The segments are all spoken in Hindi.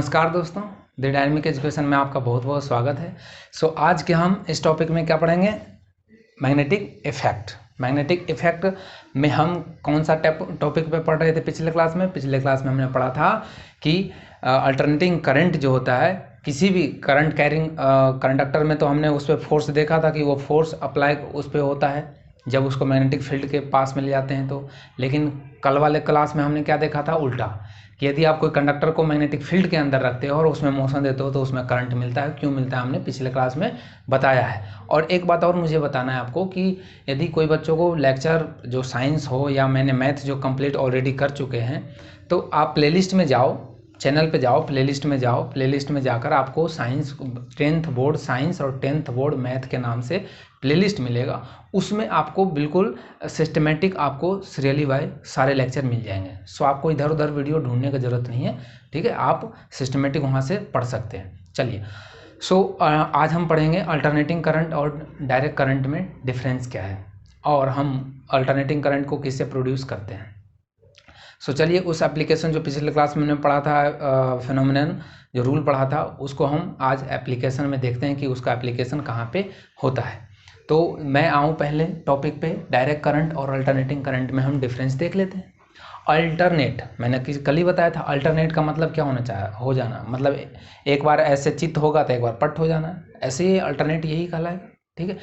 नमस्कार दोस्तों, द डायनेमिक एजुकेशन में आपका बहुत बहुत स्वागत है। आज के हम इस टॉपिक में क्या पढ़ेंगे? Magnetic effect. मैग्नेटिक इफेक्ट में हम कौन सा टॉपिक पे पढ़ रहे थे पिछले क्लास में? पिछले क्लास में हमने पढ़ा था कि अल्टरनेटिंग करंट जो होता है, किसी भी करंट कैरिंग कंडक्टर में, तो हमने उस पर फोर्स देखा था कि वो फोर्स अप्लाई उस पर होता है जब उसको मैग्नेटिक फील्ड के पास में ले जाते हैं तो। लेकिन कल वाले क्लास में हमने क्या देखा था? उल्टा, कि यदि आप कोई कंडक्टर को मैग्नेटिक फील्ड के अंदर रखते हो और उसमें मोशन देते हो तो उसमें करंट मिलता है। क्यों मिलता है हमने पिछले क्लास में बताया है। और एक बात और मुझे बताना है आपको कि यदि कोई बच्चों को लेक्चर जो साइंस हो या मैंने मैथ जो कंप्लीट ऑलरेडी कर चुके हैं, तो आप प्लेलिस्ट में जाओ, चैनल पे जाओ, प्लेलिस्ट में जाओ। प्लेलिस्ट में जाकर आपको साइंस 10th बोर्ड साइंस और 10th बोर्ड मैथ के नाम से प्लेलिस्ट मिलेगा। उसमें आपको बिल्कुल सिस्टमेटिक आपको सीरियली वाइज सारे लेक्चर मिल जाएंगे। आपको इधर उधर वीडियो ढूंढने की ज़रूरत नहीं है, ठीक है? आप सिस्टमेटिक वहाँ से पढ़ सकते हैं। चलिए, आज हम पढ़ेंगे अल्टरनेटिंग करंट और डायरेक्ट करंट में डिफरेंस क्या है, और हम अल्टरनेटिंग करंट को किससे प्रोड्यूस करते हैं। चलिए, उस एप्लीकेशन जो पिछले क्लास में हमने पढ़ा था, फिनोमिनन जो रूल पढ़ा था, उसको हम आज एप्लीकेशन में देखते हैं कि उसका एप्लीकेशन कहाँ पे होता है। तो मैं आऊँ पहले टॉपिक पे, डायरेक्ट करंट और अल्टरनेटिंग करंट में हम डिफरेंस देख लेते हैं। अल्टरनेट, मैंने कल ही बताया था, अल्टरनेट का मतलब क्या हो जाना, मतलब एक बार ऐसे चित्त होगा तो एक बार पट हो जाना, ऐसे ही अल्टरनेट यही कहलाएगा, ठीक है?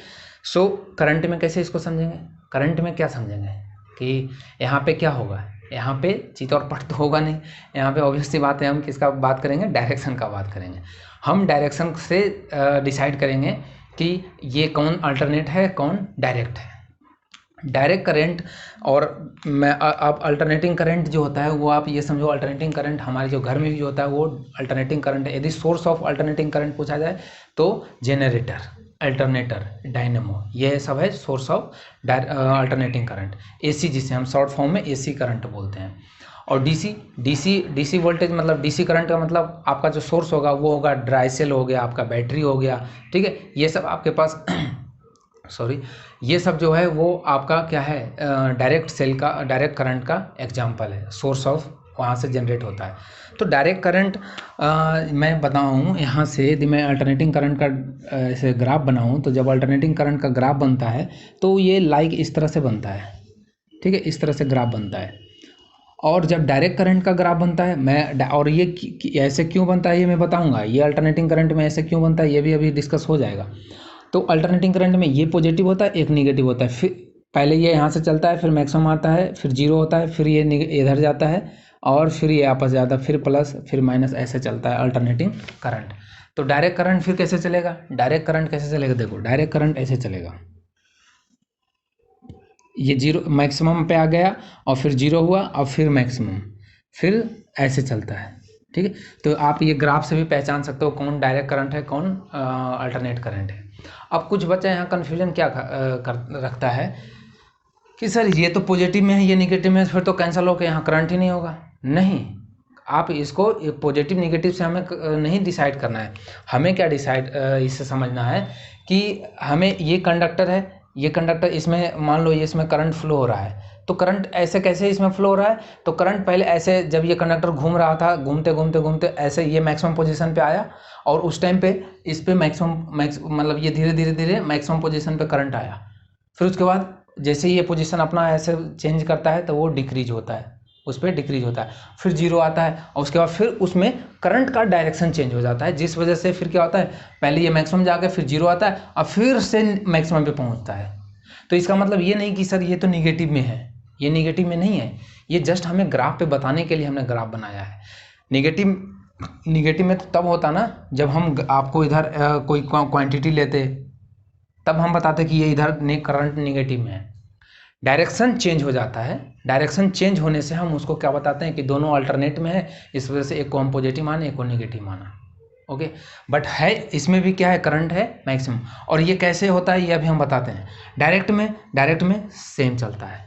करंट में कैसे इसको समझेंगे? करंट में क्या समझेंगे कि यहाँ पे क्या होगा? यहाँ पे चित और पट तो होगा नहीं। यहाँ पे ऑब्वियस सी बात है, हम किसका बात करेंगे? डायरेक्शन का बात करेंगे। हम डायरेक्शन से डिसाइड करेंगे कि ये कौन अल्टरनेट है, कौन डायरेक्ट है। डायरेक्ट करंट और अब अल्टरनेटिंग करंट जो होता है वो आप ये समझो, अल्टरनेटिंग करंट हमारे जो घर में भी होता है वो अल्टरनेटिंग करंट है। यदि सोर्स ऑफ अल्टरनेटिंग करंट पूछा जाए तो जेनरेटर, अल्टरनेटर, डायनेमो, ये सब है source of alternating current. AC, जिसे हम शॉर्ट फॉर्म में एसी करंट बोलते हैं। और डीसी वोल्टेज, मतलब डीसी करंट का मतलब आपका जो सोर्स होगा वो होगा ड्राई सेल हो गया, आपका बैटरी हो गया, ठीक है? ये सब आपके पास ये सब जो है वो आपका क्या है? डायरेक्ट करंट का एग्जाम्पल है, सोर्स ऑफ वहाँ से जनरेट होता है। तो डायरेक्ट करंट मैं बताऊँ यहाँ से, यदि मैं अल्टरनेटिंग करंट का ऐसे ग्राफ बनाऊँ, तो जब अल्टरनेटिंग करंट का ग्राफ बनता है तो ये इस तरह से बनता है, ठीक है? इस तरह से ग्राफ बनता है। और जब डायरेक्ट करंट का ग्राफ बनता है, और ये ऐसे क्यों बनता है ये मैं बताऊँगा। ये अल्टरनेटिंग करंट में ऐसे क्यों बनता है ये भी अभी डिस्कस हो जाएगा। तो अल्टरनेटिंग करंट में ये पॉजिटिव होता है, एक निगेटिव होता है। फिर पहले ये यहाँ से चलता है, फिर मैक्सिमम आता है, फिर जीरो होता है, फिर ये इधर जाता है, और फिर ये आपस जाता है, फिर प्लस, फिर माइनस, ऐसे चलता है अल्टरनेटिंग करंट। तो डायरेक्ट करंट फिर कैसे चलेगा? डायरेक्ट करंट कैसे चलेगा? देखो, डायरेक्ट करंट ऐसे चलेगा, ये जीरो मैक्सिमम पे आ गया और फिर जीरो हुआ और फिर मैक्सिमम, फिर ऐसे चलता है, ठीक है? तो आप ये ग्राफ से भी पहचान सकते हो कौन डायरेक्ट करंट है, कौन अल्टरनेट करंट है। अब कुछ बच्चा यहाँ कन्फ्यूजन क्या रखता है कि सर ये तो पॉजिटिव में है, ये निगेटिव में है, फिर तो कैंसिल होकर यहाँ करंट ही नहीं होगा। नहीं, आप इसको पॉजिटिव निगेटिव से हमें नहीं डिसाइड करना है। हमें क्या डिसाइड इससे समझना है कि हमें ये कंडक्टर है, ये कंडक्टर, इसमें मान लो ये इसमें करंट फ्लो हो रहा है, तो करंट ऐसे कैसे इसमें फ्लो हो रहा है? तो करंट पहले ऐसे, जब ये कंडक्टर घूम रहा था, घूमते घूमते घूमते ऐसे ये मैक्सिमम पोजीशन पे आया, और उस टाइम पे इस पे मतलब ये धीरे धीरे धीरे मैक्सिमम पोजीशन पे करंट आया। फिर उसके बाद जैसे ही ये पोजीशन अपना ऐसे चेंज करता है तो वो डिक्रीज होता है, उस पर डिक्रीज होता है, फिर जीरो आता है, और उसके बाद फिर उसमें करंट का डायरेक्शन चेंज हो जाता है, जिस वजह से फिर क्या होता है, पहले ये मैक्सिमम जाकर फिर जीरो आता है और फिर से मैक्सिमम पे पहुंचता है। तो इसका मतलब ये नहीं कि सर ये तो निगेटिव में है, ये निगेटिव में नहीं है, ये जस्ट हमें ग्राफ पे बताने के लिए हमने ग्राफ बनाया है। निगेटिव में तो तब होता ना जब हम आपको इधर कोई क्वांटिटी लेते, तब हम बताते कि ये इधर करंट निगेटिव में है। डायरेक्शन चेंज हो जाता है, डायरेक्शन चेंज होने से हम उसको क्या बताते हैं कि दोनों अल्टरनेट में है, इस वजह से एक को हम पॉजिटिव माने, एक को निगेटिव माना। ओके, बट है इसमें भी क्या है? करंट है मैक्सिमम। और ये कैसे होता है ये अभी हम बताते हैं। डायरेक्ट में सेम चलता है।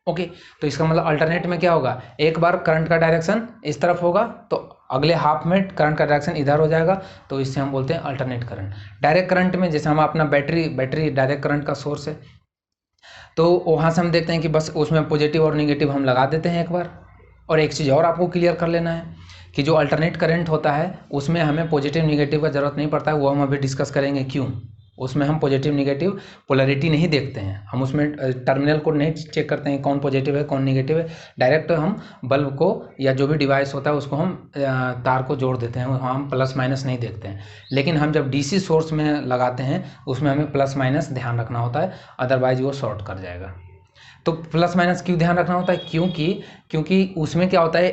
ओके, तो इसका मतलब अल्टरनेट में क्या होगा, एक बार करंट का डायरेक्शन इस तरफ होगा तो अगले हाफ में करंट का डायरेक्शन इधर हो जाएगा, तो इससे हम बोलते हैं अल्टरनेट करंट। डायरेक्ट करंट में जैसे हम अपना बैटरी डायरेक्ट करंट का सोर्स है, तो वहाँ से हम देखते हैं कि बस उसमें पॉजिटिव और निगेटिव हम लगा देते हैं एक बार, और एक चीज़ और आपको क्लियर कर लेना है कि जो अल्टरनेट करंट होता है उसमें हमें पॉजिटिव निगेटिव का ज़रूरत नहीं पड़ता है, वो हम अभी डिस्कस करेंगे क्यों। उसमें हम पॉजिटिव निगेटिव पोलैरिटी नहीं देखते हैं, हम उसमें टर्मिनल को नहीं चेक करते हैं कौन पॉजिटिव है कौन निगेटिव है। डायरेक्ट हम बल्ब को या जो भी डिवाइस होता है उसको हम तार को जोड़ देते हैं, हम प्लस माइनस नहीं देखते हैं। लेकिन हम जब डीसी सोर्स में लगाते हैं उसमें हमें प्लस माइनस ध्यान रखना होता है, अदरवाइज वो शॉर्ट कर जाएगा। तो प्लस माइनस क्यों ध्यान रखना होता है, क्योंकि उसमें क्या होता है,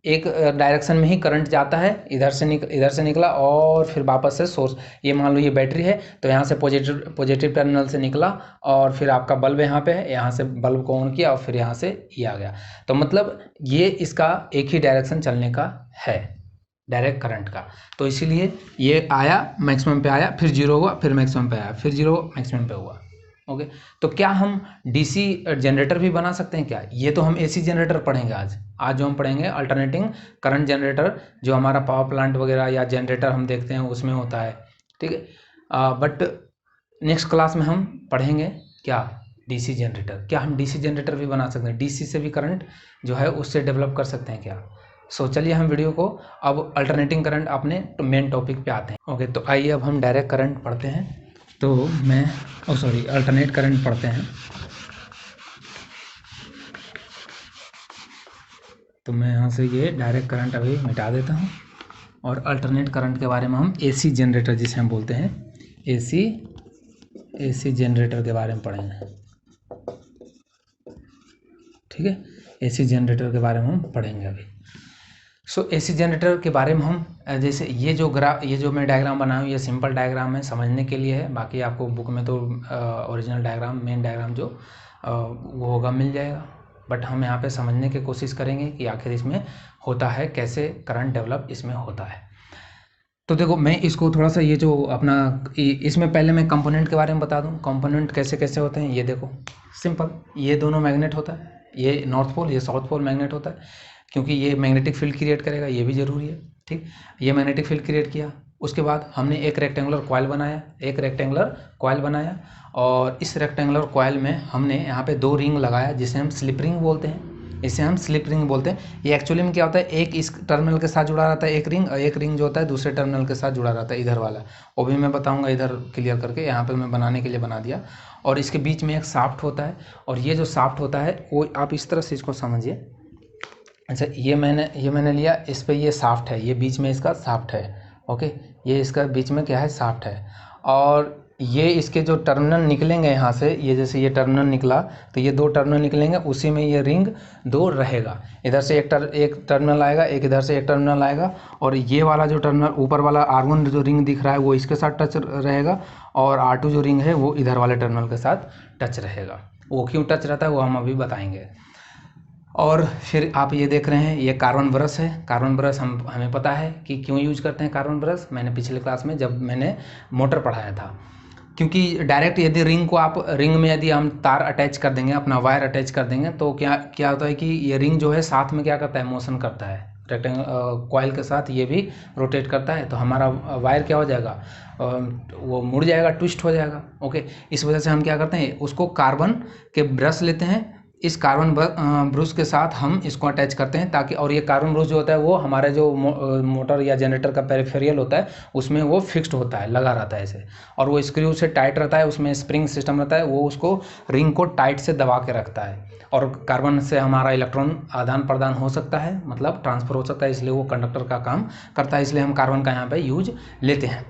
एक डायरेक्शन में ही करंट जाता है, इधर से निकला और फिर वापस से सोर्स, ये मान लो ये बैटरी है तो यहाँ से पॉजिटिव टर्मिनल से निकला और फिर आपका बल्ब यहाँ पे है, यहाँ से बल्ब को ऑन किया और फिर यहाँ से ये आ गया। तो मतलब ये इसका एक ही डायरेक्शन चलने का है, डायरेक्ट करंट का। तो इसीलिए ये आया मैक्सिमम पे आया, फिर जीरो हुआ, फिर मैक्सिमम पे आया, फिर जीरो मैक्सिमम पे हुआ। ओके, तो क्या हम डीसी जनरेटर भी बना सकते हैं क्या? ये तो हम एसी जनरेटर पढ़ेंगे आज जो हम पढ़ेंगे अल्टरनेटिंग करंट जनरेटर, जो हमारा पावर प्लांट वगैरह या जनरेटर हम देखते हैं उसमें होता है, ठीक है। बट नेक्स्ट क्लास में हम पढ़ेंगे क्या, डीसी जनरेटर। क्या हम डीसी जनरेटर भी बना सकते हैं, डीसी से भी करंट जो है उससे डेवलप कर सकते हैं क्या? सो चलिए हम वीडियो को अब अल्टरनेटिंग करंट अपने मेन टॉपिक पे आते हैं। ओके, तो आइए अब हम डायरेक्ट करंट पढ़ते हैं। तो मैं अल्टरनेट करंट पढ़ते हैं। तो मैं यहाँ से ये डायरेक्ट करंट अभी मिटा देता हूँ और अल्टरनेट करंट के बारे में हम एसी जनरेटर जिसे हम बोलते हैं एसी जनरेटर के बारे में पढ़ेंगे, ठीक है। एसी जनरेटर के बारे में हम पढ़ेंगे अभी। सो एसी जनरेटर के बारे में हम जैसे ये जो मैं डायग्राम बनाया हूँ ये सिंपल डायग्राम है, समझने के लिए है। बाकी आपको बुक में तो ओरिजिनल डायग्राम, मेन डायग्राम जो वो होगा मिल जाएगा, बट हम यहाँ पे समझने की कोशिश करेंगे कि आखिर इसमें होता है कैसे, करंट डेवलप इसमें होता है। तो देखो मैं इसको थोड़ा सा ये जो अपना इसमें पहले मैं कंपोनेंट के बारे में बता दूँ, कंपोनेंट कैसे कैसे होते हैं। ये देखो सिंपल, ये दोनों मैग्नेट होता है, ये नॉर्थ पोल ये साउथ पोल मैग्नेट होता है, क्योंकि ये मैग्नेटिक फील्ड क्रिएट करेगा, ये भी ज़रूरी है, ठीक। ये मैग्नेटिक फील्ड क्रिएट किया, उसके बाद हमने एक रेक्टेंगुलर कॉइल बनाया और इस रेक्टेंगुलर कॉइल में हमने यहाँ पे दो रिंग लगाया जिसे हम स्लिप रिंग बोलते हैं। ये एक्चुअली में क्या होता है, एक इस टर्मिनल के साथ जुड़ा रहता है एक रिंग, और एक रिंग जो होता है दूसरे टर्मिनल के साथ जुड़ा रहता है इधर वाला, वो भी मैं बताऊंगा इधर क्लियर करके, यहाँ पे मैं बनाने के लिए बना दिया। और इसके बीच में एक शाफ्ट होता है, और ये जो शाफ्ट होता है वो आप इस तरह से इसको समझिए। अच्छा, ये मैंने लिया, इस पे ये शाफ्ट है, ये बीच में इसका शाफ्ट है, ओके, ये इसका बीच में क्या है, शाफ्ट है। और ये इसके जो टर्मिनल निकलेंगे यहाँ से, ये जैसे ये टर्मिनल निकला तो ये दो टर्मिनल निकलेंगे, उसी में ये रिंग दो रहेगा। इधर से एक टर्मिनल आएगा, एक इधर से एक टर्मिनल आएगा, और ये वाला जो टर्मिनल ऊपर वाला R1 जो रिंग दिख रहा है वो इसके साथ टच रहेगा, और R2 जो रिंग है वो इधर वाले टर्मिनल के साथ टच रहेगा। वो क्यों टच रहता है वो हम अभी बताएंगे। और फिर आप ये देख रहे हैं ये कार्बन ब्रश है। कार्बन ब्रश हमें पता है कि क्यों यूज करते हैं कार्बन ब्रश, मैंने पिछले क्लास में जब मैंने मोटर पढ़ाया था। क्योंकि डायरेक्ट यदि रिंग में यदि हम तार अटैच कर देंगे, अपना वायर अटैच कर देंगे, तो क्या होता है कि ये रिंग जो है साथ में क्या करता है, मोशन करता है, कॉइल के साथ ये भी रोटेट करता है, तो हमारा वायर क्या हो जाएगा, वो मुड़ जाएगा, ट्विस्ट हो जाएगा। ओके, इस वजह से हम क्या करते हैं, उसको कार्बन के ब्रश लेते हैं, इस कार्बन ब्रश के साथ हम इसको अटैच करते हैं ताकि, और ये कार्बन ब्रश जो होता है वो हमारे जो मोटर या जनरेटर का पेरिफेरियल होता है उसमें वो फिक्स्ड होता है, लगा रहता है ऐसे, और वो स्क्रू से टाइट रहता है, उसमें स्प्रिंग सिस्टम रहता है, वो उसको रिंग को टाइट से दबा के रखता है। और कार्बन से हमारा इलेक्ट्रॉन आदान प्रदान हो सकता है, मतलब ट्रांसफ़र हो सकता है, इसलिए वो कंडक्टर का काम करता है, इसलिए हम कार्बन का यहाँ पर यूज लेते हैं।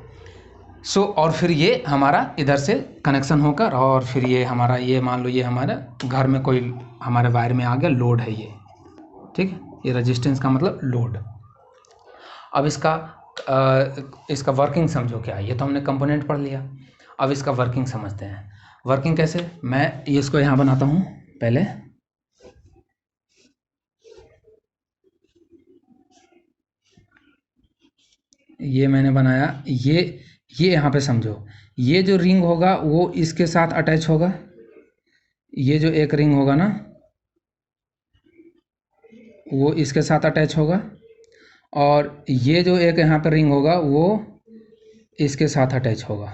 और फिर ये हमारा इधर से कनेक्शन होकर, और फिर ये हमारा, ये मान लो ये हमारे घर में कोई हमारे वायर में आ गया, लोड है ये, ठीक है, ये रेजिस्टेंस का मतलब लोड। अब इसका वर्किंग समझो क्या है, ये तो हमने कंपोनेंट पढ़ लिया, अब इसका वर्किंग समझते हैं। वर्किंग कैसे, मैं इसको यहाँ बनाता हूँ पहले, ये मैंने बनाया, ये यहाँ पे समझो, ये जो रिंग होगा वो इसके साथ अटैच होगा, ये जो एक रिंग होगा ना वो इसके साथ अटैच होगा, और ये जो एक यहाँ पर रिंग होगा वो इसके साथ अटैच होगा।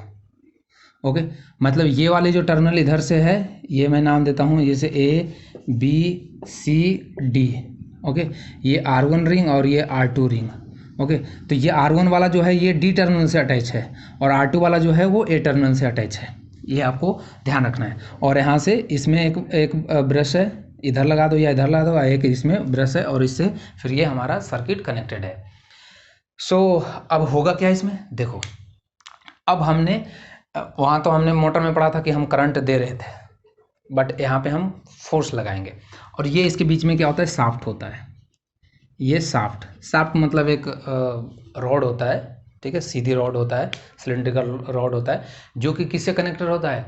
ओके, मतलब ये वाले जो टर्मिनल इधर से है ये मैं नाम देता हूँ जैसे A B C D। Okay, ये R1 रिंग और ये R2 रिंग। ओके, तो ये R1 वाला जो है ये D टर्मिनल से अटैच है और R2 वाला जो है वो A टर्मिनल से अटैच है, ये आपको ध्यान रखना है। और यहाँ से इसमें एक ब्रश है, इधर लगा दो या इधर लगा दो, एक इसमें ब्रश है और इससे फिर ये हमारा सर्किट कनेक्टेड है। सो अब होगा क्या इसमें, देखो अब हमने वहाँ तो हमने मोटर में पढ़ा था कि हम करंट दे रहे थे, बट यहाँ पे हम फोर्स लगाएंगे और ये इसके बीच में क्या होता है, शाफ्ट होता है। ये शाफ्ट मतलब एक रॉड होता है, ठीक है, सीधी रॉड होता है, सिलेंड्रिकल रॉड होता है, जो कि किससे कनेक्टेड होता है,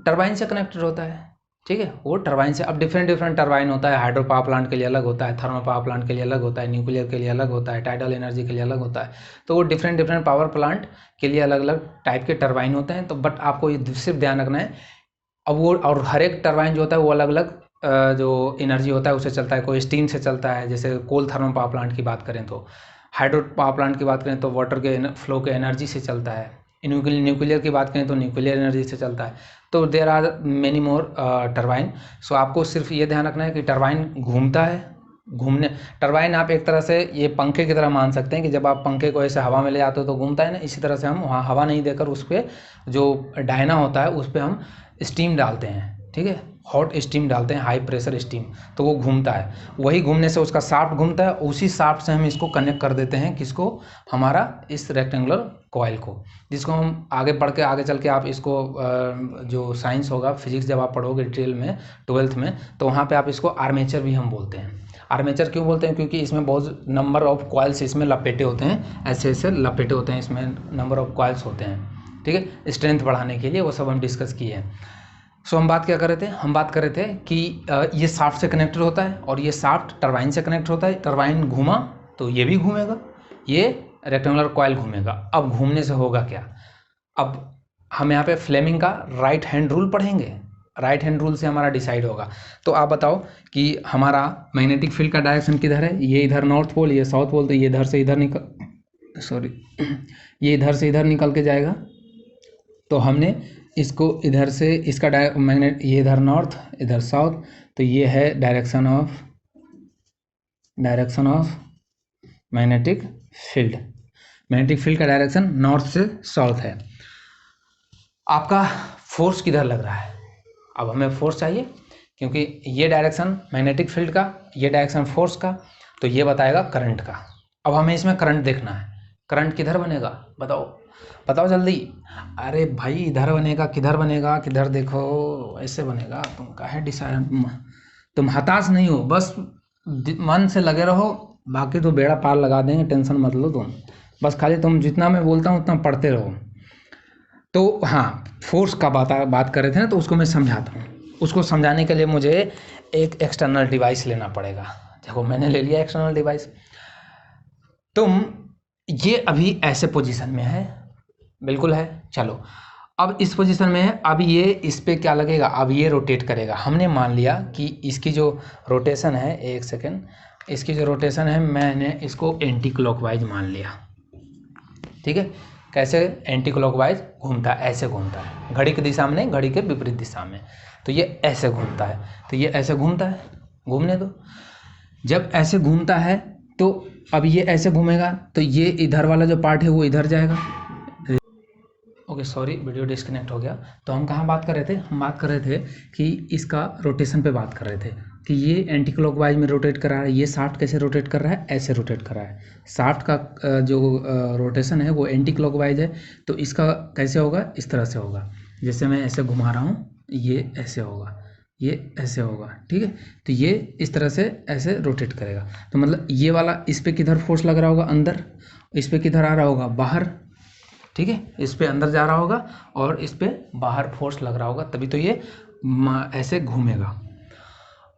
टरबाइन से कनेक्टेड होता है, ठीक है। वो टरबाइन से, अब डिफरेंट टरबाइन होता है, हाइड्रो पावर प्लांट के लिए अलग होता है, थर्मल पावर प्लांट के लिए अलग होता है, न्यूक्लियर के लिए अलग होता है, टाइडल एनर्जी के लिए अलग होता है। तो वो डिफरेंट पावर प्लांट के लिए अलग अलग टाइप के टरबाइन होते हैं। तो बट आपको ये सिर्फ ध्यान रखना है, अब वो और हर एक टरबाइन जो होता है वो अलग अलग जो एनर्जी होता है उससे चलता है। कोई स्टीम से चलता है, जैसे कोल थर्मल पावर प्लांट की बात करें तो, हाइड्रो पावर प्लांट की बात करें तो वाटर के फ्लो के एनर्जी से चलता है, न्यूक्लियर की बात करें तो न्यूक्लियर एनर्जी से चलता है। तो there are many more turbine. So आपको सिर्फ ये ध्यान रखना है कि टरबाइन घूमता है, टरबाइन आप एक तरह से ये पंखे की तरह मान सकते हैं कि जब आप पंखे को ऐसे हवा में ले जाते हो तो घूमता है ना, इसी तरह से हम वहाँ हवा नहीं देकर उस पर जो डायना होता है उस पर हम स्टीम डालते हैं, ठीक है, हॉट स्टीम डालते हैं, हाई प्रेशर स्टीम, तो वो घूमता है। वही घूमने से उसका शाफ्ट घूमता है, उसी शाफ्ट से हम इसको कनेक्ट कर देते हैं, किसको, हमारा इस रेक्टेंगुलर कॉइल को, जिसको हम आगे पढ़ के आगे चल के आप इसको जो साइंस होगा, फिजिक्स जब आप पढ़ोगे डिटेल में 12th में, तो वहाँ पे आप इसको आर्मेचर भी हम बोलते हैं। आर्मेचर क्यों बोलते हैं, क्योंकि इसमें बहुत नंबर ऑफ कॉइल्स इसमें लपेटे होते हैं, ऐसे ऐसे लपेटे होते हैं, इसमें नंबर ऑफ कॉइल्स होते हैं, ठीक है, स्ट्रेंथ बढ़ाने के लिए। वो सब हम डिस्कस किए हैं। सो हम बात क्या कर रहे थे, हम बात कर रहे थे कि ये शाफ्ट से कनेक्टेड होता है और ये शाफ्ट टरबाइन से कनेक्ट होता है। टरबाइन घूमा तो ये भी घूमेगा, ये रेक्टेंगुलर कॉइल घूमेगा। अब घूमने से होगा क्या, अब हम यहाँ पे फ्लेमिंग का राइट हैंड रूल पढ़ेंगे, राइट हैंड रूल से हमारा डिसाइड होगा। तो आप बताओ कि हमारा मैग्नेटिक फील्ड का डायरेक्शन किधर है, ये इधर नॉर्थ पोल, ये साउथ पोल, तो ये इधर से इधर ये इधर से इधर निकल के जाएगा। तो हमने इसको इधर से इसका मैग्नेट, ये इधर नॉर्थ इधर साउथ, तो ये है direction of magnetic field. Magnetic field का डायरेक्शन नॉर्थ से साउथ है। आपका फोर्स किधर लग रहा है, अब हमें फोर्स चाहिए, क्योंकि ये डायरेक्शन मैग्नेटिक फील्ड का, ये डायरेक्शन फोर्स का, तो ये बताएगा करंट का। अब हमें इसमें करंट देखना है, करंट किधर बनेगा, बताओ जल्दी। अरे भाई इधर बनेगा, किधर बनेगा, किधर देखो, ऐसे बनेगा। तुम काहे डिसाइड, तुम हताश नहीं हो, बस मन से लगे रहो, बाकी तो बेड़ा पार लगा देंगे, टेंशन मत लो तुम, बस खाली तुम जितना मैं बोलता हूँ उतना पढ़ते रहो। तो हाँ, फोर्स का बात कर रहे थे ना, तो उसको मैं समझाता हूँ। उसको समझाने के लिए मुझे एक एक्सटर्नल डिवाइस लेना पड़ेगा। देखो मैंने ले लिया एक्सटर्नल डिवाइस। तुम ये अभी ऐसे पोजीशन में है, बिल्कुल है, चलो अब इस पोजीशन में है, अब ये इस पे क्या लगेगा, अब ये रोटेट करेगा। हमने मान लिया कि इसकी जो रोटेशन है, एक सेकेंड, इसकी जो रोटेशन है मैंने इसको एंटी क्लॉकवाइज मान लिया, ठीक है। कैसे एंटी क्लॉकवाइज घूमता है, ऐसे घूमता है, घड़ी की दिशा में नहीं, घड़ी के विपरीत दिशा में, तो ये ऐसे घूमता है, तो ये ऐसे घूमता है, घूमने दो। जब ऐसे घूमता है तो अब ये ऐसे घूमेगा, तो ये इधर वाला जो पार्ट है वो इधर जाएगा। ओके सॉरी, वीडियो डिस्कनेक्ट हो गया। तो हम कहाँ बात कर रहे थे, हम बात कर रहे थे कि इसका रोटेशन पे बात कर रहे थे कि ये एंटी क्लॉकवाइज में रोटेट कर रहा है। ये शाफ्ट कैसे रोटेट कर रहा है, ऐसे रोटेट कर रहा है। शाफ्ट का जो रोटेशन है वो एंटी क्लॉकवाइज है, तो इसका कैसे होगा, इस तरह से होगा। जैसे मैं ऐसे घुमा रहा हूँ, ये ऐसे होगा, ये ऐसे होगा, ठीक है। तो ये इस तरह से ऐसे रोटेट करेगा। तो मतलब ये वाला इस पर किधर फोर्स लग रहा होगा, अंदर, इस पर किधर आ रहा होगा, बाहर, ठीक है, इस पे अंदर जा रहा होगा और इस पे बाहर फोर्स लग रहा होगा, तभी तो ये ऐसे घूमेगा।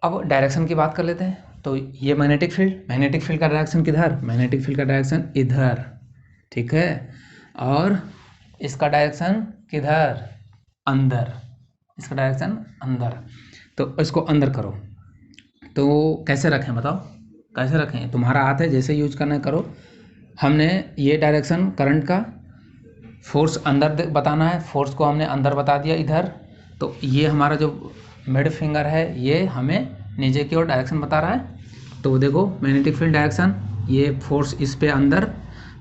अब डायरेक्शन की बात कर लेते हैं। तो ये मैग्नेटिक फील्ड का डायरेक्शन किधर, मैग्नेटिक फील्ड का डायरेक्शन इधर, ठीक है, और इसका डायरेक्शन किधर, अंदर, इसका डायरेक्शन अंदर। तो इसको अंदर करो, तो कैसे रखें बताओ, कैसे रखें, तुम्हारा हाथ है, जैसे यूज करना करो। हमने ये डायरेक्शन करंट का, फोर्स अंदर बताना है, फोर्स को हमने अंदर बता दिया इधर। तो ये हमारा जो मिड फिंगर है ये हमें नीचे की ओर डायरेक्शन बता रहा है, तो देखो मैग्नेटिक फील्ड डायरेक्शन, ये फोर्स इस पे अंदर,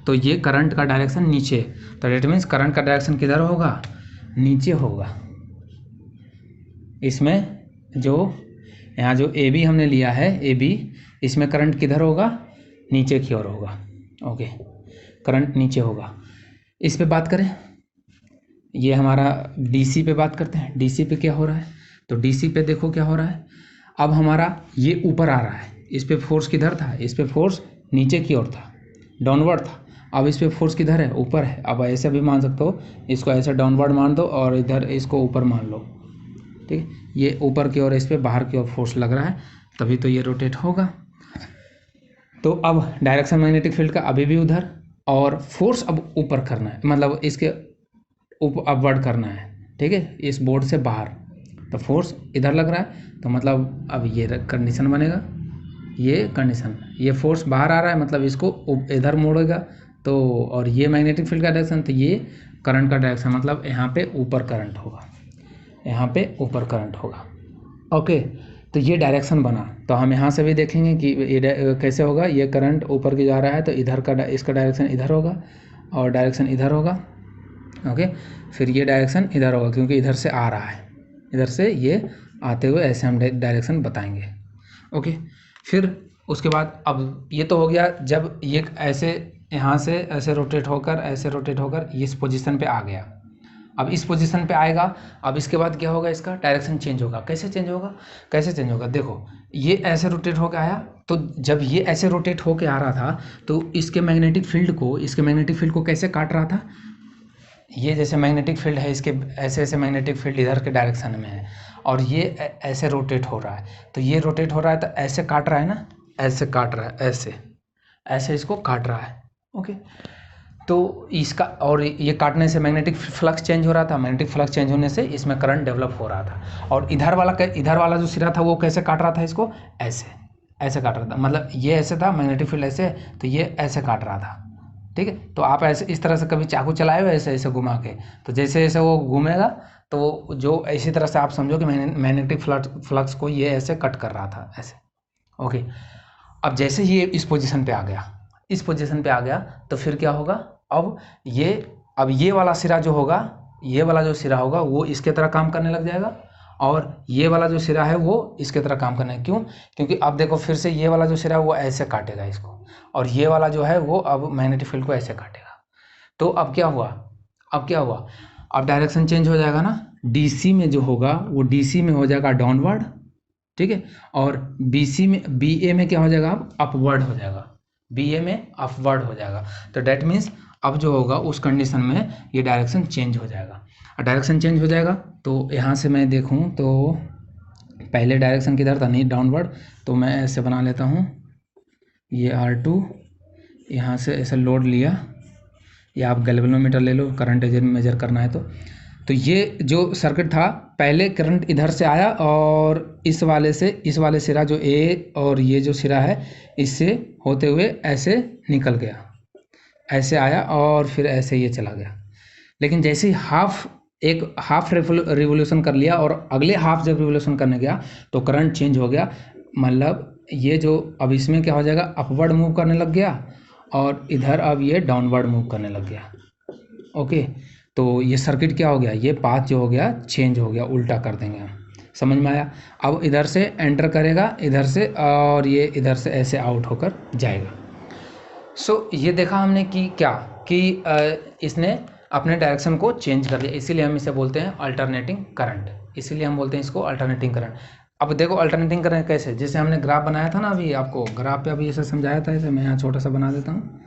तो ये करंट का डायरेक्शन नीचे, तो डेट मीन्स करंट का डायरेक्शन किधर होगा, नीचे होगा। इसमें जो यहाँ जो ए बी हमने लिया है, ए बी, इसमें करंट किधर होगा, नीचे की ओर होगा। ओके, करंट नीचे होगा। इस पे बात करें, ये हमारा डीसी पे बात करते हैं। डीसी पे क्या हो रहा है, तो डीसी पे देखो क्या हो रहा है। अब हमारा ये ऊपर आ रहा है, इस पे फोर्स किधर था, इस पे फोर्स नीचे की ओर था, डाउनवर्ड था। अब इस पे फोर्स किधर है, ऊपर है। अब ऐसे भी मान सकते हो, इसको ऐसे डाउनवर्ड मान दो और इधर इसको ऊपर मान लो, ठीक है। ये ऊपर की ओर, इस पे बाहर की ओर फोर्स लग रहा है, तभी तो ये रोटेट होगा। तो अब डायरेक्शन मैग्नेटिक फील्ड का अभी भी उधर, और फोर्स अब ऊपर करना है, मतलब इसके अपवर्ड करना है, ठीक है, इस बोर्ड से बाहर। तो फोर्स इधर लग रहा है, तो मतलब अब ये कंडीशन बनेगा, ये कंडीशन, ये फोर्स बाहर आ रहा है, मतलब इसको इधर मोड़ेगा। तो और ये मैग्नेटिक फील्ड का डायरेक्शन, तो ये करंट का डायरेक्शन, मतलब यहाँ पे ऊपर करंट होगा, यहाँ पे ऊपर करंट होगा। ओके, तो ये डायरेक्शन बना। तो हम यहाँ से भी देखेंगे कि ये कैसे होगा। ये करंट ऊपर की जा रहा है, तो इधर का इसका डायरेक्शन इधर होगा और डायरेक्शन इधर होगा। ओके, फिर ये डायरेक्शन इधर होगा क्योंकि इधर से आ रहा है, इधर से ये आते हुए ऐसे हम डायरेक्शन बताएंगे। ओके, फिर उसके बाद अब ये तो हो गया जब ये ऐसे यहाँ से ऐसे रोटेट होकर, ऐसे रोटेट होकर इस पोजीशन पे आ गया। अब इस पोजीशन पे आएगा, अब इसके बाद क्या होगा, इसका डायरेक्शन चेंज होगा। कैसे चेंज होगा, कैसे चेंज होगा, देखो ये ऐसे रोटेट होकर आया, तो जब ये ऐसे रोटेट होकर आ रहा था तो इसके मैग्नेटिक फील्ड को कैसे काट रहा था। ये जैसे मैग्नेटिक फील्ड है, इसके ऐसे ऐसे मैग्नेटिक फील्ड इधर के डायरेक्शन में है, और ये ऐसे रोटेट हो रहा है, तो ये रोटेट हो रहा है, तो ऐसे काट रहा है ना, ऐसे काट रहा है, ऐसे ऐसे इसको काट रहा है। ओके, तो इसका, और ये काटने से मैग्नेटिक फ्लक्स चेंज हो रहा था, मैग्नेटिक फ्लक्स चेंज होने से इसमें करंट डेवलप हो रहा था। और इधर वाला जो सिरा था वो कैसे काट रहा था, इसको ऐसे ऐसे काट रहा था, मतलब ये ऐसे था मैग्नेटिक फील्ड ऐसे, तो ये ऐसे काट रहा था, ठीक है। तो आप ऐसे इस तरह से कभी चाकू चलाए हुए ऐसे ऐसे घुमा के, तो जैसे जैसे वो घूमेगा तो वो जो इसी तरह से आप समझो कि मैग्नेटिक फ्लक्स को ये ऐसे कट कर रहा था, ऐसे। ओके, अब जैसे ये इस पोजीशन पे आ गया, इस पोजीशन पे आ गया, तो फिर क्या होगा, अब ये वाला सिरा जो होगा, ये वाला जो सिरा होगा वो इसके तरह काम करने लग जाएगा, और ये वाला जो सिरा है वो इसके तरह काम करना है। क्यों, क्योंकि अब देखो फिर से ये वाला जो सिरा है वो ऐसे काटेगा इसको, और ये वाला जो है वो अब मैग्नेटिक फील्ड को ऐसे काटेगा। तो अब क्या हुआ, अब डायरेक्शन चेंज हो जाएगा ना। डीसी में जो होगा वो डीसी में हो जाएगा डाउनवर्ड, ठीक है, और बीए में क्या हो जाएगा, अब अपवर्ड हो जाएगा, बीए में अपवर्ड हो जाएगा। तो डैट मीन्स अब जो होगा उस कंडीशन में ये डायरेक्शन चेंज हो जाएगा। और डायरेक्शन चेंज हो जाएगा तो यहाँ से मैं देखूँ तो पहले डायरेक्शन किधर था, नहीं डाउनवर्ड, तो मैं ऐसे बना लेता हूँ, ये R2, यहाँ से ऐसे लोड लिया, या आप गैल्वेनोमीटर ले लो, करंट मेजर करना है तो ये जो सर्किट था, पहले करंट इधर से आया और इस वाले सिरा जो ए और ये जो सिरा है इससे होते हुए ऐसे निकल गया, ऐसे आया और फिर ऐसे ये चला गया। लेकिन जैसे ही हाफ रिवोल्यूशन कर लिया और अगले हाफ जब रिवोल्यूशन करने गया तो करंट चेंज हो गया, मतलब ये जो अब इसमें क्या हो जाएगा, अपवर्ड मूव करने लग गया, और इधर अब ये डाउनवर्ड मूव करने लग गया। ओके, तो ये सर्किट क्या हो गया, ये पाथ जो हो गया चेंज हो गया, उल्टा कर देंगे हम। समझ में आया। अब इधर से एंटर करेगा इधर से, और ये इधर से ऐसे आउट होकर जाएगा। सो ये देखा हमने कि क्या कि इसने अपने डायरेक्शन को चेंज कर दिया, इसीलिए हम इसे बोलते हैं अल्टरनेटिंग करंट, इसीलिए हम बोलते हैं इसको अल्टरनेटिंग करंट। अब देखो अल्टरनेटिंग करंट कैसे, जैसे हमने ग्राफ बनाया था ना, अभी आपको ग्राफ पे अभी ऐसे समझाया था, इसे मैं यहाँ छोटा सा बना देता हूँ।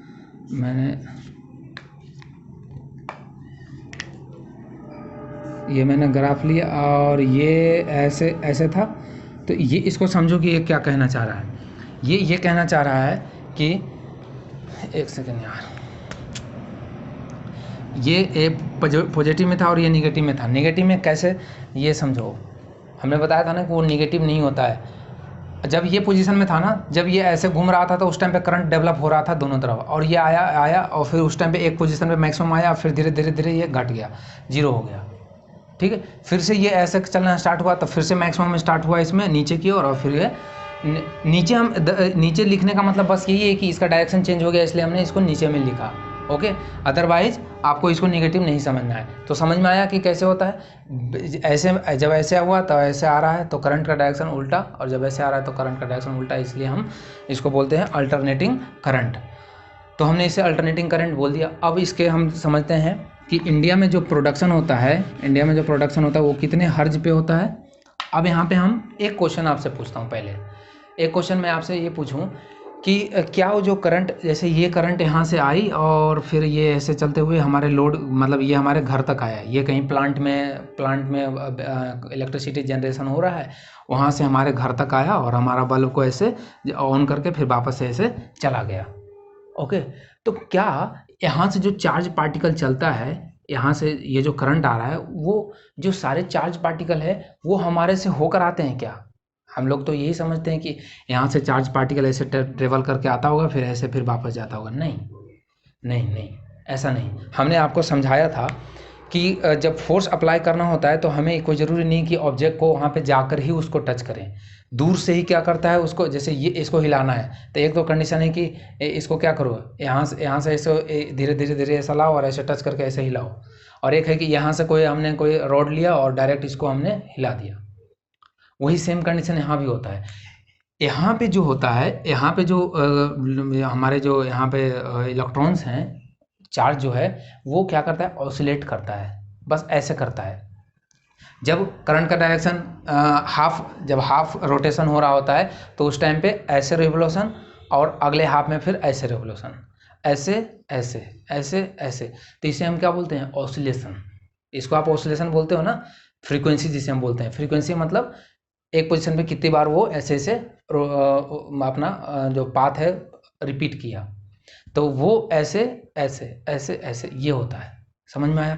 मैंने ग्राफ लिया और ये ऐसे ऐसे था, तो ये इसको समझो कि ये क्या कहना चाह रहा है। ये कहना चाह रहा है कि एक सेकेंड यार, ये पॉजिटिव में था और ये निगेटिव में था। निगेटिव में कैसे, ये समझो, हमने बताया था ना कि वो निगेटिव नहीं होता है। जब ये पोजीशन में था ना, जब ये ऐसे घूम रहा था तो उस टाइम पे करंट डेवलप हो रहा था दोनों तरफ, और ये आया और फिर उस टाइम पे एक पोजीशन पे मैक्सिमम आया, फिर धीरे धीरे ये घट गया, जीरो हो गया, ठीक है। फिर से ये ऐसे चलना स्टार्ट हुआ तो फिर से मैक्सिमम में स्टार्ट हुआ इसमें नीचे की ओर, और फिर नीचे हम नीचे लिखने का मतलब बस यही है कि इसका डायरेक्शन चेंज हो गया इसलिए हमने इसको नीचे में लिखा, ओके। अदरवाइज आपको इसको नेगेटिव नहीं समझना है। तो समझ में आया कि कैसे होता है। ऐसे जब ऐसे हुआ तो ऐसे आ रहा है तो करंट का डायरेक्शन उल्टा, और जब ऐसे आ रहा है तो करंट का डायरेक्शन उल्टा, इसलिए हम इसको बोलते हैं अल्टरनेटिंग करंट। तो हमने इसे अल्टरनेटिंग करंट बोल दिया। अब इसके हम समझते हैं कि इंडिया में जो प्रोडक्शन होता है, इंडिया में जो प्रोडक्शन होता है वो कितने हर्ज पे होता है। अब यहाँ पे हम एक क्वेश्चन आपसे पूछता हूँ। पहले एक क्वेश्चन मैं आपसे ये पूछूं कि क्या वो जो करंट, जैसे ये करंट यहाँ से आई और फिर ये ऐसे चलते हुए हमारे लोड, मतलब ये हमारे घर तक आया, ये कहीं प्लांट में इलेक्ट्रिसिटी जनरेशन हो रहा है, वहाँ से हमारे घर तक आया और हमारा बल्ब को ऐसे ऑन करके फिर वापस से ऐसे चला गया, ओके। तो क्या यहाँ से जो चार्ज पार्टिकल चलता है, यहाँ से ये जो करंट आ रहा है, वो जो सारे चार्ज पार्टिकल है वो हमारे से होकर आते हैं क्या? हम लोग तो यही समझते हैं कि यहाँ से चार्ज पार्टिकल ऐसे ट्रेवल करके आता होगा, फिर ऐसे फिर वापस जाता होगा। नहीं नहीं नहीं, ऐसा नहीं। हमने आपको समझाया था कि जब फोर्स अप्लाई करना होता है तो हमें कोई ज़रूरी नहीं कि ऑब्जेक्ट को वहाँ पे जाकर ही उसको टच करें, दूर से ही क्या करता है उसको, जैसे ये इसको हिलाना है तो एक तो कंडीशन है कि इसको क्या करो, यहाँ से ऐसे धीरे धीरे धीरे ऐसा लाओ और ऐसे टच करके ऐसे हिलाओ, और एक है कि यहाँ से हमने कोई रॉड लिया और डायरेक्ट इसको हमने हिला दिया। वही सेम कंडीशन यहाँ भी होता है। यहाँ पे जो होता है, यहाँ पे जो हमारे जो यहाँ पे इलेक्ट्रॉन्स हैं, चार्ज जो है वो क्या करता है, ऑसिलेट करता है, बस ऐसे करता है। जब करंट का डायरेक्शन जब हाफ रोटेशन हो रहा होता है तो उस टाइम पे ऐसे रिवोल्यूशन, और अगले हाफ में फिर ऐसे रिवोल्यूशन, ऐसे ऐसे ऐसे ऐसे, तो इसे हम क्या बोलते हैं, ऑसिलेशन। इसको आप ऑसिलेशन बोलते हो ना। फ्रीक्वेंसी जिसे हम बोलते हैं, फ्रीक्वेंसी मतलब एक पोजीशन पे कितनी बार वो ऐसे ऐसे अपना जो पाथ है रिपीट किया, तो वो ऐसे ऐसे ऐसे ऐसे ये होता है। समझ में आया?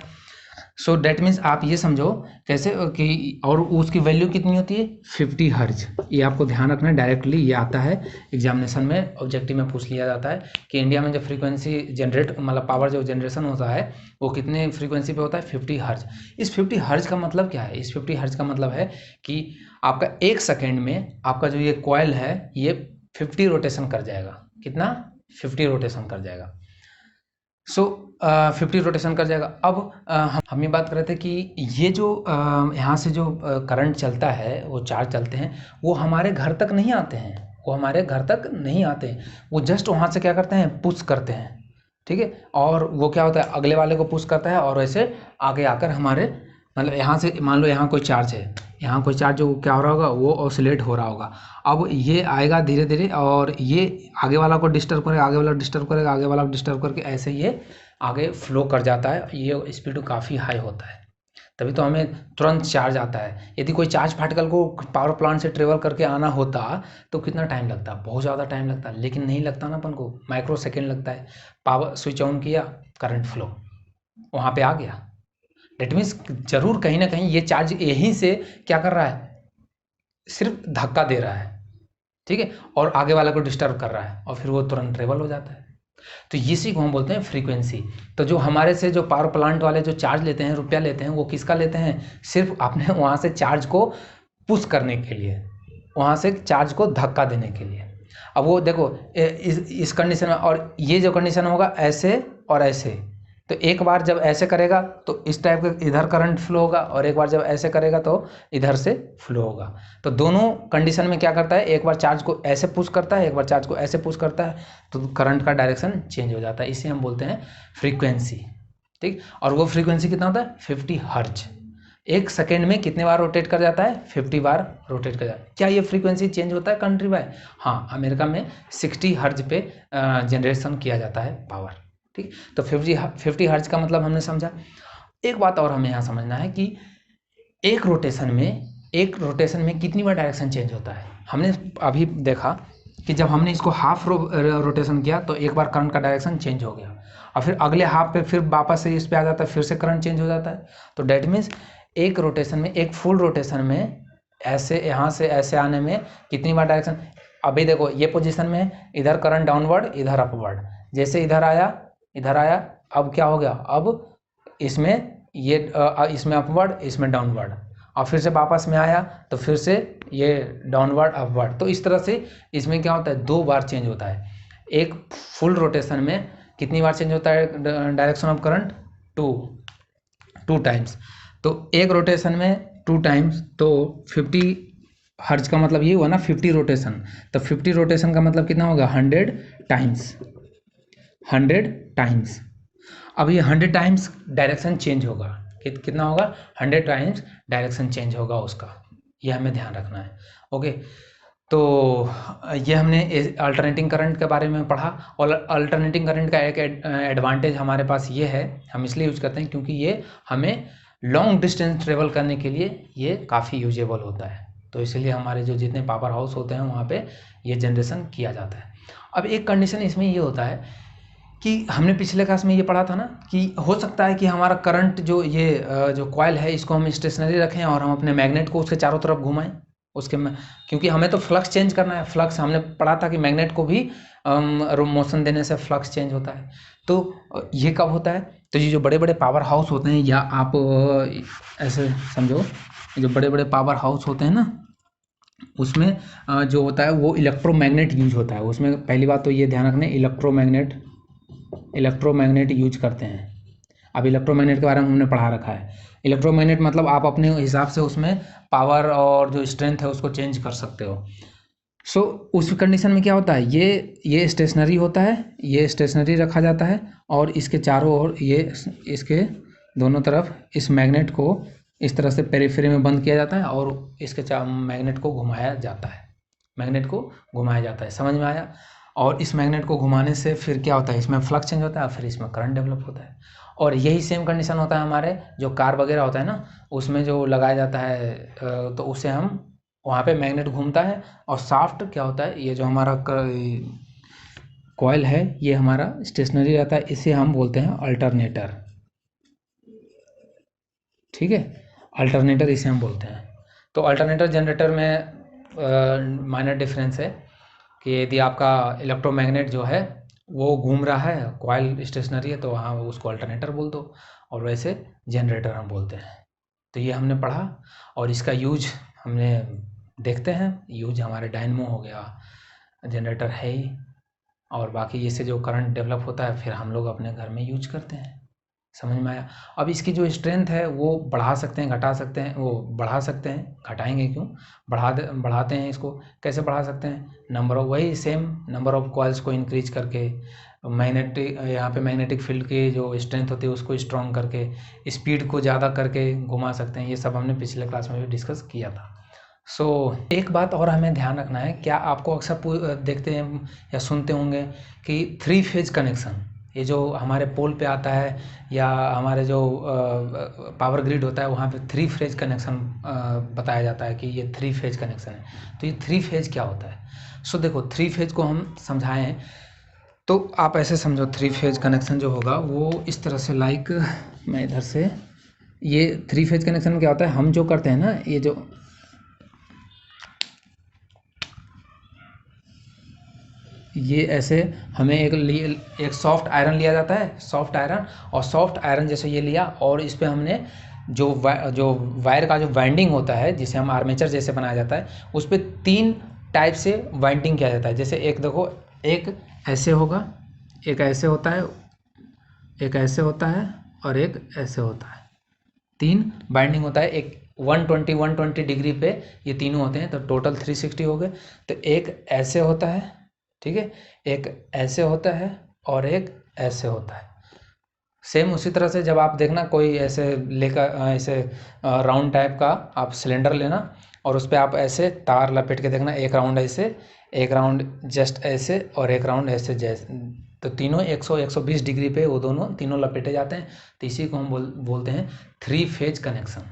सो डैट मीन्स आप ये समझो कैसे कि, और उसकी वैल्यू कितनी होती है, 50 हर्ज। ये आपको ध्यान रखना है, डायरेक्टली ये आता है एग्जामिनेशन में, ऑब्जेक्टिव में पूछ लिया जाता है कि इंडिया में जो फ्रीक्वेंसी जनरेट, मतलब पावर जो जनरेशन होता है वो कितने फ्रीक्वेंसी पे होता है, 50 हर्ज। इस 50 हर्ज का मतलब क्या है? इस 50 हर्ज का मतलब है कि आपका एक सेकेंड में आपका जो ये कॉइल है ये 50 रोटेशन कर जाएगा। कितना? 50 रोटेशन कर जाएगा। सो 50 रोटेशन कर जाएगा। अब हम ये बात कर रहे थे कि ये जो यहाँ से जो करंट चलता है, वो चार्ज चलते हैं, वो हमारे घर तक नहीं आते हैं, वो हमारे घर तक नहीं आते हैं, वो जस्ट वहाँ से क्या करते हैं, पुश करते हैं, ठीक है। और वो क्या होता है, अगले वाले को पुश करता है और ऐसे आगे आकर हमारे, मतलब यहाँ से मान लो यहाँ कोई चार्ज है, यहाँ कोई चार्ज जो क्या हो रहा होगा, वो ऑसिलेट हो रहा होगा। अब ये आएगा धीरे धीरे और ये आगे वाला को डिस्टर्ब करेगा, आगे वाला डिस्टर्ब करेगा, आगे वाला डिस्टर्ब करके ऐसे ये आगे फ्लो कर जाता है। ये स्पीड काफ़ी हाई होता है, तभी तो हमें तुरंत चार्ज आता है। यदि कोई चार्ज पार्टिकल को पावर प्लांट से ट्रेवल करके आना होता तो कितना टाइम लगता, बहुत ज़्यादा टाइम लगता, लेकिन नहीं लगता ना, अपन को माइक्रो सेकेंड लगता है। पावर स्विच ऑन किया, करंट फ्लो वहाँ पे आ गया। डेट मीन्स जरूर कहीं ना कहीं ये चार्ज यहीं से क्या कर रहा है, सिर्फ धक्का दे रहा है, ठीक है, और आगे वाला को डिस्टर्ब कर रहा है और फिर वो तुरंत ट्रेवल हो जाता है। तो इसी को हम बोलते हैं फ्रीक्वेंसी। तो जो हमारे से जो पावर प्लांट वाले जो चार्ज लेते हैं, रुपया लेते हैं, वो किसका लेते हैं, सिर्फ अपने वहाँ से चार्ज को पुश करने के लिए, वहाँ से चार्ज को धक्का देने के लिए। अब वो देखो इस कंडीशन में, और ये जो कंडीशन होगा ऐसे और ऐसे, तो एक बार जब ऐसे करेगा तो इस टाइप का इधर करंट फ्लो होगा, और एक बार जब ऐसे करेगा तो इधर से फ्लो होगा। तो दोनों कंडीशन में क्या करता है, एक बार चार्ज को ऐसे पुश करता है, एक बार चार्ज को ऐसे पुश करता है, तो करंट का डायरेक्शन चेंज हो जाता है। इसे हम बोलते हैं फ्रीक्वेंसी, ठीक। और वो फ्रीक्वेंसी कितना होता है, 50 हर्ज। एक सेकेंड में कितने बार रोटेट कर जाता है, 50 बार रोटेट कर जाता है। क्या ये फ्रीक्वेंसी चेंज होता है कंट्री बाय? हाँ, अमेरिका में 60 हर्ज पे जनरेशन किया जाता है पावर, ठीक। तो 50 हर्ज का मतलब हमने समझा। एक बात और हमें यहाँ समझना है कि एक रोटेशन में कितनी बार डायरेक्शन चेंज होता है। हमने अभी देखा कि जब हमने इसको हाफ रोटेशन किया तो एक बार करंट का डायरेक्शन चेंज हो गया, और फिर अगले हाफ पे फिर वापस से इस पे आ जाता है, फिर से करंट चेंज हो जाता है। तो डेट मीन्स एक रोटेशन में, एक फुल रोटेशन में ऐसे यहाँ से ऐसे आने में कितनी बार डायरेक्शन। अभी देखो ये पोजीशन में इधर करंट डाउनवर्ड, इधर अपवर्ड, जैसे इधर आया, अब क्या हो गया, अब इसमें ये इसमें अपवर्ड, इसमें डाउनवर्ड, और फिर से वापस में आया तो फिर से ये डाउनवर्ड अपवर्ड। तो इस तरह से इसमें क्या होता है, 2 बार चेंज होता है। एक फुल रोटेशन में कितनी बार चेंज होता है डायरेक्शन ऑफ करंट, 2 टाइम्स। तो एक रोटेशन में 2 टाइम्स, तो 50 हर्ज का मतलब ये हुआ ना 50 रोटेशन। तो 50 रोटेशन का मतलब कितना होगा, 100 टाइम्स, 100 टाइम्स। अब ये 100 टाइम्स डायरेक्शन चेंज होगा, कितना होगा, 100 टाइम्स डायरेक्शन चेंज होगा उसका, ये हमें ध्यान रखना है। ओके, तो ये हमने अल्टरनेटिंग करंट के बारे में पढ़ा। और अल्टरनेटिंग करंट का एक एडवांटेज हमारे पास ये है, हम इसलिए यूज करते हैं क्योंकि ये हमें लॉन्ग डिस्टेंस ट्रेवल करने के लिए ये काफ़ी यूजेबल होता है। तो इसलिए हमारे जो जितने पावर हाउस होते हैं वहाँ पे ये जनरेशन किया जाता है। अब एक कंडीशन इसमें ये होता है कि हमने पिछले क्लास में ये पढ़ा था ना कि हो सकता है कि हमारा करंट जो ये जो कॉइल है इसको हम स्टेशनरी रखें और हम अपने मैग्नेट को उसके चारों तरफ घुमाएं उसके में, क्योंकि हमें तो फ्लक्स चेंज करना है। फ्लक्स हमने पढ़ा था कि मैग्नेट को भी मोशन देने से फ्लक्स चेंज होता है। तो ये कब होता है, तो ये जो बड़े बड़े पावर हाउस होते हैं, या आप ऐसे समझो जो बड़े बड़े पावर हाउस होते हैं ना, उसमें जो होता है वो इलेक्ट्रोमैग्नेट यूज होता है। उसमें पहली बात तो ये ध्यान रखना, इलेक्ट्रोमैग्नेट यूज करते हैं। अब इलेक्ट्रोमैग्नेट के बारे में हमने पढ़ा रखा है। इलेक्ट्रोमैग्नेट मतलब आप अपने हिसाब से उसमें पावर और जो स्ट्रेंथ है उसको चेंज कर सकते हो। सो उस कंडीशन में क्या होता है, ये स्टेशनरी होता है, ये स्टेशनरी रखा जाता है और इसके चारों ओर ये इसके दोनों तरफ इस मैग्नेट को इस तरह से पेरिफेरी में बंद किया जाता है और इसके मैग्नेट को घुमाया जाता है, समझ में आया। और इस मैग्नेट को घुमाने से फिर क्या होता है, इसमें फ्लक्स चेंज होता है, फिर इसमें करंट डेवलप होता है। और यही सेम कंडीशन होता है हमारे जो कार वगैरह होता है ना, उसमें जो लगाया जाता है, तो उससे हम वहाँ पे मैग्नेट घूमता है और शाफ्ट क्या होता है, ये जो हमारा कॉइल है ये हमारा स्टेशनरी रहता है, इसे हम बोलते हैं अल्टरनेटर। ठीक है, अल्टरनेटर इसे हम बोलते हैं। तो अल्टरनेटर जनरेटर में माइनर डिफरेंस है कि यदि आपका इलेक्ट्रोमैग्नेट जो है वो घूम रहा है, कॉइल स्टेशनरी है, तो वहाँ उसको अल्टरनेटर बोल दो, और वैसे जनरेटर हम बोलते हैं। तो ये हमने पढ़ा और इसका यूज हमने देखते हैं। यूज हमारे डायनमो हो गया, जनरेटर है ही, और बाकी इससे जो करंट डेवलप होता है फिर हम लोग अपने घर में यूज करते हैं। समझ में आया। अब इसकी जो स्ट्रेंथ है वो बढ़ा सकते हैं, घटा सकते हैं, वो बढ़ा सकते हैं, घटाएंगे क्यों, बढ़ाते हैं। इसको कैसे बढ़ा सकते हैं, वही सेम नंबर ऑफ कॉइल्स को इंक्रीज करके, यहाँ पे मैग्नेटिक फील्ड की जो स्ट्रेंथ होती है उसको स्ट्रॉन्ग करके, स्पीड को ज़्यादा करके घुमा सकते हैं। ये सब हमने पिछले क्लास में भी डिस्कस किया था। एक बात और हमें ध्यान रखना है, क्या आपको अक्सर देखते हैं या सुनते होंगे कि 3 फेज कनेक्शन, ये जो हमारे पोल पे आता है या हमारे जो पावर ग्रिड होता है वहाँ पे 3 फेज कनेक्शन बताया जाता है कि ये 3 फेज कनेक्शन है। तो ये 3 फेज क्या होता है। देखो 3 फेज को हम समझाएं तो आप ऐसे समझो, 3 फेज कनेक्शन जो होगा वो इस तरह से, लाइक मैं इधर से, ये 3 फेज कनेक्शन में क्या होता है, हम जो करते हैं ना, ये जो ये ऐसे हमें एक सॉफ्ट आयरन लिया जाता है, सॉफ्ट आयरन, और सॉफ्ट आयरन जैसे ये लिया और इस पे हमने जो वायर का जो वाइंडिंग होता है जिसे हम आर्मेचर जैसे बनाया जाता है, उस पे 3 टाइप से वाइंडिंग किया जाता है। जैसे एक देखो, एक ऐसे होगा, एक ऐसे होता है, एक ऐसे होता है और एक ऐसे होता है। 3 बाइंडिंग होता है। एक 120 डिग्री पे ये तीनों होते हैं, तो टोटल 360 हो गए। तो एक ऐसे होता है, ठीक है, एक ऐसे होता है और एक ऐसे होता है। सेम उसी तरह से जब आप देखना कोई ऐसे लेकर ऐसे राउंड टाइप का आप सिलेंडर लेना और उस पर आप ऐसे तार लपेट के देखना, एक राउंड ऐसे, एक राउंड जस्ट ऐसे और एक राउंड ऐसे, जैसे, तो तीनों 120 डिग्री पे वो तीनों लपेटे जाते हैं। तो इसी को हम बोलते हैं 3 फेज कनेक्शन।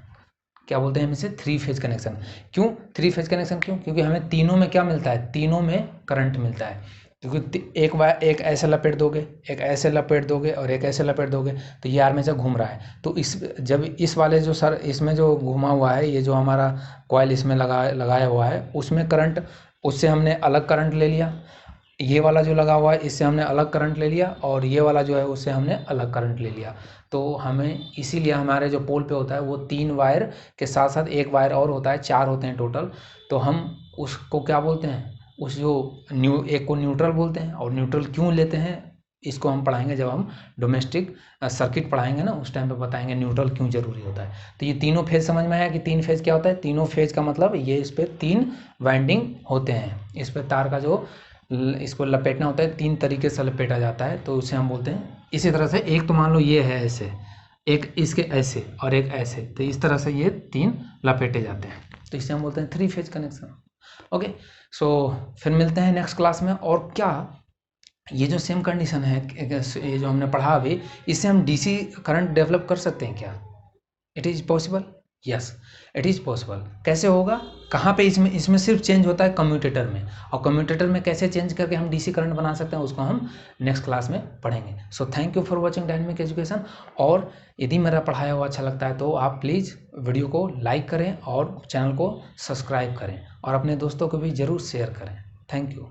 क्या बोलते हैं हम इसे, 3 फेज कनेक्शन। क्यों 3 फेज कनेक्शन, क्योंकि हमें तीनों में क्या मिलता है, तीनों में करंट मिलता है। क्योंकि एक ऐसे लपेट दोगे, एक ऐसे लपेट दोगे और एक ऐसे लपेट दोगे, तो ये आर्मेचर घूम रहा है। तो जब इस वाले जो इसमें जो घुमा हुआ है, ये जो हमारा कॉइल इसमें लगाया हुआ है, उसमें करंट, उससे हमने अलग करंट ले लिया। ये वाला जो लगा हुआ है इससे हमने अलग करंट ले लिया, और ये वाला जो है उससे हमने अलग करंट ले लिया। तो हमें इसीलिए हमारे जो पोल पे होता है वो 3 वायर के साथ साथ एक वायर और होता है, 4 होते हैं टोटल। तो हम उसको क्या बोलते हैं, उस जो एक को न्यूट्रल बोलते हैं। और न्यूट्रल क्यों लेते हैं इसको हम पढ़ाएंगे, जब हम डोमेस्टिक सर्किट पढ़ाएंगे ना उस टाइम पे बताएंगे न्यूट्रल क्यों जरूरी होता है। तो ये तीनों फेज समझ में आया कि 3 फेज क्या होता है। तीनों फेज का मतलब ये इस पर 3 वाइंडिंग होते हैं। इस पर तार का जो इसको लपेटना होता है 3 तरीके से लपेटा जाता है, तो उसे हम बोलते हैं। इसी तरह से एक तो मान लो ये है ऐसे, एक इसके ऐसे और एक ऐसे, तो इस तरह से ये 3 लपेटे जाते हैं, तो इसे हम बोलते हैं 3 फेज कनेक्शन। ओके, सो फिर मिलते हैं नेक्स्ट क्लास में। और क्या ये जो सेम कंडीशन है, ये जो हमने पढ़ा अभी, इससे हम डीसी करंट डेवलप कर सकते हैं क्या? It is possible, yes it is possible. कैसे होगा, कहाँ पे इसमें सिर्फ चेंज होता है कम्यूटेटर में, और कम्यूटेटर में कैसे चेंज करके हम डीसी करंट बना सकते हैं उसको हम नेक्स्ट क्लास में पढ़ेंगे। So thank you for watching dynamic education. और यदि मेरा पढ़ाया हुआ अच्छा लगता है तो आप प्लीज़ वीडियो को लाइक करें और चैनल को सब्सक्राइब करें और अपने दोस्तों को भी ज़रूर शेयर करें। Thank you.